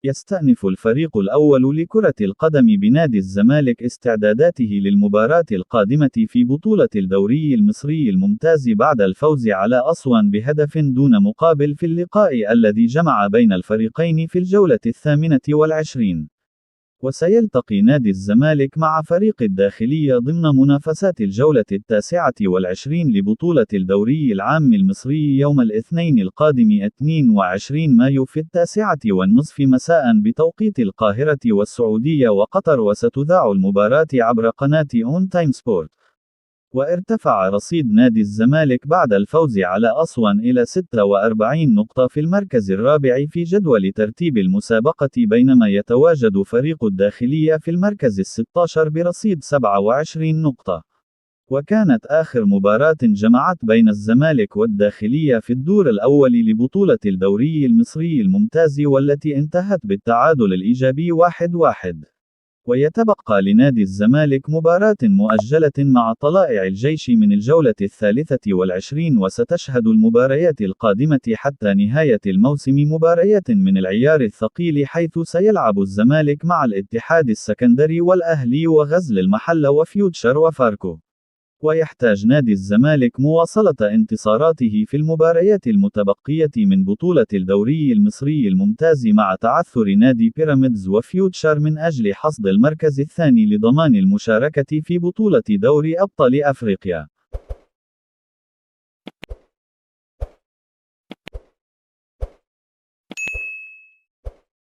يستأنف الفريق الأول لكرة القدم بنادي الزمالك استعداداته للمباراة القادمة في بطولة الدوري المصري الممتاز بعد الفوز على أسوان بهدف دون مقابل في اللقاء الذي جمع بين الفريقين في الجولة 28. وسيلتقي نادي الزمالك مع فريق الداخلية ضمن منافسات الجولة 29 لبطولة الدوري العام المصري يوم الاثنين القادم 22 مايو في 9:30 مساء بتوقيت القاهرة والسعودية وقطر، وستذاع المباراة عبر قناة أون تايم سبورت. وارتفع رصيد نادي الزمالك بعد الفوز على أسوان إلى 46 نقطة في المركز الرابع في جدول ترتيب المسابقة، بينما يتواجد فريق الداخلية في المركز ال16 برصيد 27 نقطة. وكانت آخر مباراة جمعت بين الزمالك والداخلية في الدور الأول لبطولة الدوري المصري الممتاز والتي انتهت بالتعادل الإيجابي 1-1. ويتبقى لنادي الزمالك مباراة مؤجلة مع طلائع الجيش من الجولة 23، وستشهد المباريات القادمة حتى نهاية الموسم مباريات من العيار الثقيل، حيث سيلعب الزمالك مع الاتحاد السكندري والأهلي وغزل المحلة وفيوتشر وفاركو. ويحتاج نادي الزمالك مواصلة انتصاراته في المباريات المتبقية من بطولة الدوري المصري الممتاز مع تعثر نادي بيراميدز وفيوتشر من أجل حصد المركز الثاني لضمان المشاركة في بطولة دوري أبطال أفريقيا.